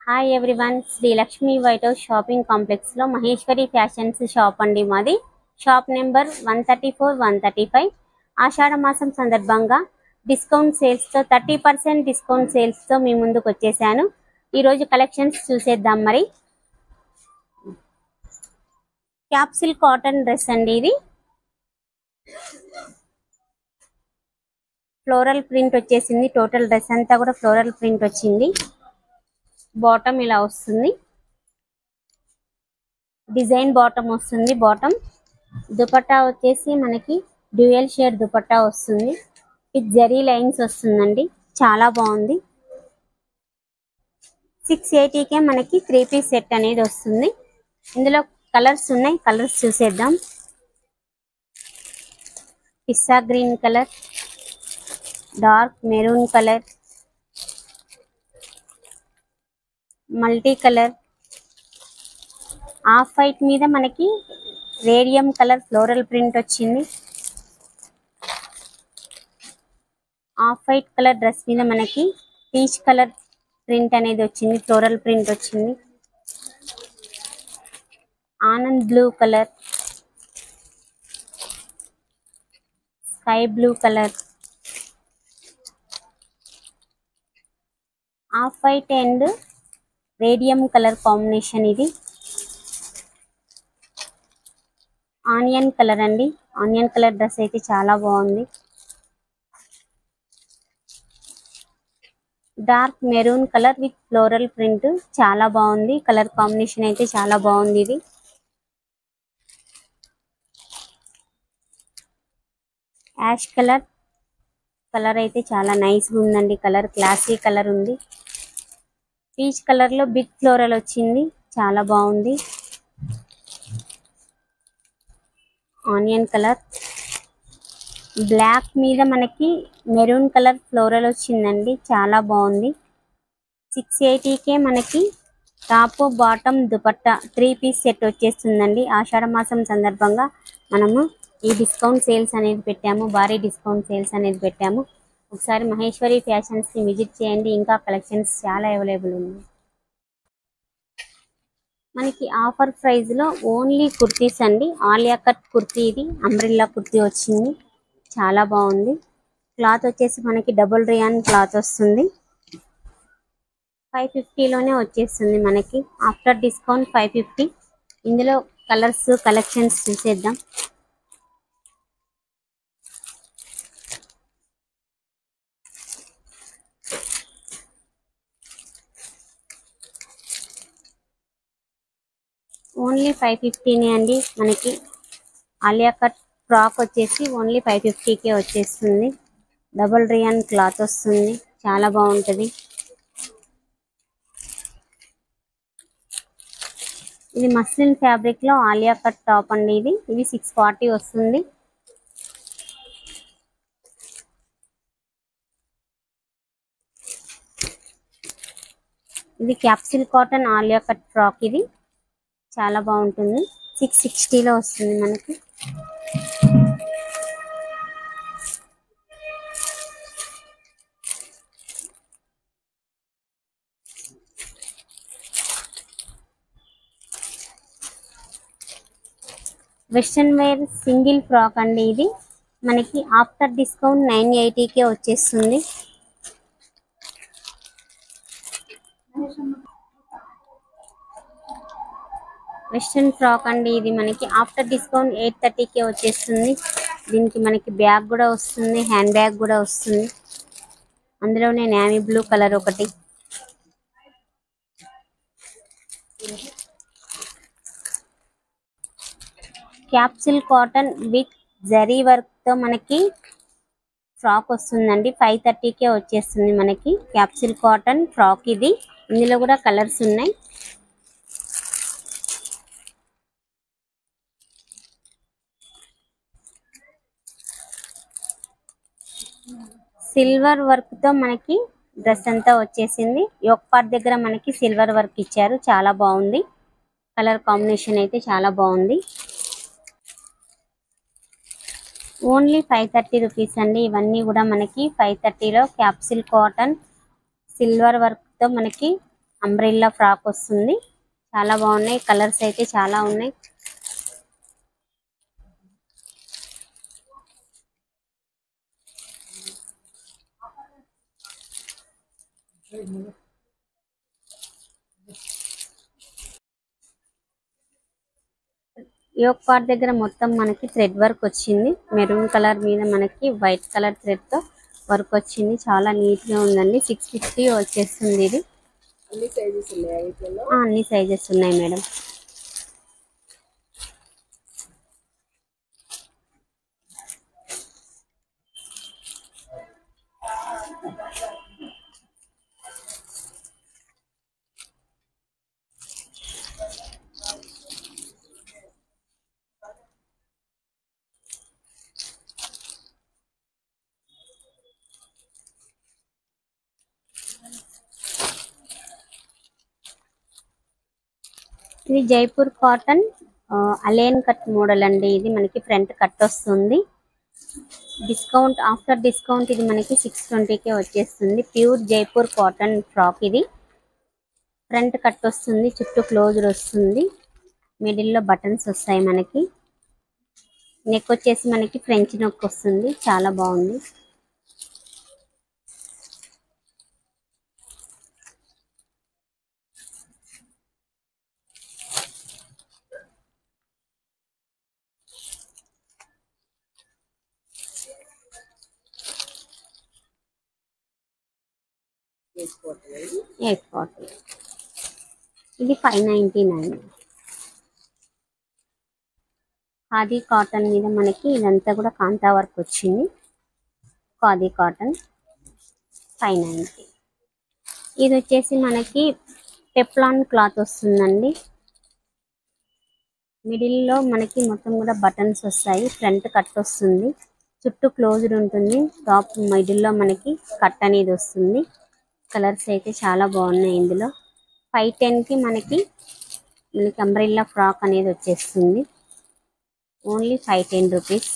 Hi everyone, Sri Lakshmi white house shopping complex లో Maheshwari fashions shop అండి మాది. Shop number 134, 135. ఆషాఢ మాసం సందర్భంగా డిస్కౌంట్ సేల్స్ తో 30% డిస్కౌంట్ సేల్స్ తో మీ ముందుకు వచ్చేసాను. ఈ రోజు కలెక్షన్స్ చూసేద్దాం. మరి క్యాప్సిల్ కాటన్ డ్రెస్ అండి. ఇది ఫ్లోరల్ ప్రింట్ వచ్చేసింది. టోటల్ డ్రెస్ అంతా కూడా ఫ్లోరల్ ప్రింట్ వచ్చింది. బాటమ్ ఇలా వస్తుంది, డిజైన్ బాటమ్ వస్తుంది. బాటమ్ దుపట్టా వచ్చేసి మనకి డ్యూయల్ షేడ్ దుపట్టా వస్తుంది. విత్ జరీ లైన్స్ వస్తుందండి, చాలా బాగుంది. 680కే మనకి 3 పీస్ సెట్ అనేది వస్తుంది. ఇందులో కలర్స్ ఉన్నాయి, కలర్స్ చూసేద్దాం. Pista green colour, dark maroon colour, multi colour, off white మీద మనకి రేడియం కలర్ ఫ్లోరల్ ప్రింట్ వచ్చింది. ఆఫ్ వైట్ కలర్ డ్రెస్ మీద మనకి పీచ్ కలర్ ప్రింట్ అనేది వచ్చింది, ఫ్లోరల్ ప్రింట్ వచ్చింది. Anand blue colour, sky blue colour, off white and radium colour combination. ఇది onion colour అండి. ఆనియన్ కలర్ డ్రెస్ అయితే చాలా బాగుంది. Dark maroon colour with floral print, చాలా బాగుంది. కలర్ కాంబినేషన్ అయితే చాలా బాగుంది. ఇది యాష్ కలర్, కలర్ అయితే చాలా నైస్ గా ఉందండి. కలర్ క్లాసీ కలర్ ఉంది. పీచ్ కలర్ లో బిగ్ ఫ్లోరల్ వచ్చింది, చాలా బాగుంది. ఆనియన్ కలర్, బ్లాక్ మీద మనకి మెరూన్ కలర్ ఫ్లోరల్ వచ్చిందండి, చాలా బాగుంది. 680కే మనకి top bottom dupatta 3 piece set వచ్చేస్తుందండి. ఆషాఢ మాసం సందర్భంగా మనము ఈ డిస్కౌంట్ సేల్స్ అనేది పెట్టాము, భారీ డిస్కౌంట్ సేల్స్ అనేది పెట్టాము. ఒకసారి మహేశ్వరి ఫ్యాషన్స్ ని విజిట్ చేయండి, ఇంకా కలెక్షన్స్ చాలా అవైలబుల్ ఉన్నాయి. మనకి ఆఫర్ ప్రైస్ లో ఓన్లీ కుర్తీస్ అండి. ఆలియా కట్ కుర్తీ, ఇది అంబ్రిల్లా కుర్తీ వచ్చింది, చాలా బాగుంది. క్లాత్ వచ్చేసి మనకి డబుల్ రియాన్ క్లాత్ వస్తుంది. 550లోనే వచ్చేస్తుంది మనకి. After discount 550. ఇందులో కలర్స్ కలెక్షన్స్ చూసేద్దాం. ఓన్లీ 550నే అండి. మనకి ఆలియా కట్ ఫ్రాక్ వచ్చేసి ఓన్లీ 550కే వచ్చేస్తుంది. డబుల్ రియాన్ క్లాత్ వస్తుంది, చాలా బాగుంటుంది. ఇది మస్లిన్ ఫ్యాబ్రిక్ లో ఆలియా కట్ టాప్ అండి. ఇది 640 వస్తుంది. ఇది capsule cotton Alia cut frock, ఇది చాలా బాగుంటుంది. 660లో వస్తుంది మనకి. వెస్ట్రన్ వేర్ సింగిల్ ఫ్రాక్ అండి. ఇది మనకి ఆఫ్టర్ డిస్కౌంట్ 980కే వచ్చేస్తుంది. వెస్ట్రన్ ఫ్రాక్ అండి. ఇది మనకి ఆఫ్టర్ డిస్కౌంట్ 830కే వచ్చేస్తుంది. దీనికి మనకి బ్యాగ్ కూడా వస్తుంది, హ్యాండ్ బ్యాగ్ కూడా వస్తుంది. అందులోనే నేవీ బ్లూ కలర్ ఒకటి. Capsule cotton with zari work తో మనకి ఫ్రాక్ వస్తుందండి. 530కే వచ్చేస్తుంది మనకి క్యాప్సిల్ కాటన్ ఫ్రాక్. ఇది ఇందులో కూడా కలర్స్ ఉన్నాయి. సిల్వర్ వర్క్ తో మనకి డ్రెస్ అంతా వచ్చేసింది. యోక్ పార్ట్ దగ్గర మనకి సిల్వర్ వర్క్ ఇచ్చారు, చాలా బాగుంది. కలర్ కాంబినేషన్ అయితే చాలా బాగుంది. ఓన్లీ 530 రూపీస్ అండి. ఇవన్నీ కూడా మనకి 530లో క్యాప్సిల్ కాటన్ సిల్వర్ వర్క్ తో మనకి అంబ్రెల్లా ఫ్రాక్ వస్తుంది. చాలా బాగున్నాయి, కలర్స్ అయితే చాలా ఉన్నాయి. యోక్ పార్ట్ దగ్గర మొత్తం మనకి థ్రెడ్ వర్క్ వచ్చింది. మెరూన్ కలర్ మీద మనకి వైట్ కలర్ థ్రెడ్ తో వర్క్ వచ్చింది. చాలా నీట్ గా ఉందండి. 650 వచ్చేస్తుంది ఇది. అన్ని సైజెస్ ఉన్నాయి మేడం. ఇది జైపూర్ కాటన్ అలేన్ కట్ మోడల్ అండి. ఇది మనకి ఫ్రంట్ కట్ వస్తుంది. డిస్కౌంట్ ఆఫ్టర్ డిస్కౌంట్ ఇది మనకి 620కే వచ్చేస్తుంది. ప్యూర్ జైపూర్ కాటన్ ఫ్రాక్ ఇది. ఫ్రంట్ కట్ వస్తుంది, చుట్టూ క్లోజర్ వస్తుంది, మిడిల్ లో బటన్స్ వస్తాయి మనకి. నెక్ వచ్చేసి మనకి ఫ్రెంచ్ నెక్ వస్తుంది. చాలా బాగుంది. Eight forty. ఇది 599. ఖాదీ కాటన్ మీద మనకి ఇదంతా కూడా కాంతా వర్క్ వచ్చింది. ఖాదీ కాటన్ 590. ఇది వచ్చేసి మనకి టెఫ్లాన్ క్లాత్ వస్తుందండి. మిడిల్ లో మనకి మొత్తం కూడా బటన్స్ వస్తాయి. ఫ్రంట్ కట్ వస్తుంది, చుట్టూ క్లోజ్డ్ ఉంటుంది. టాప్ మిడిల్ లో మనకి కట్ అనేది వస్తుంది. కలర్స్ అయితే చాలా బాగున్నాయి ఇందులో. 510కి మనకి అంబ్రెల్లా ఫ్రాక్ అనేది వచ్చేస్తుంది. Only 510 rupees.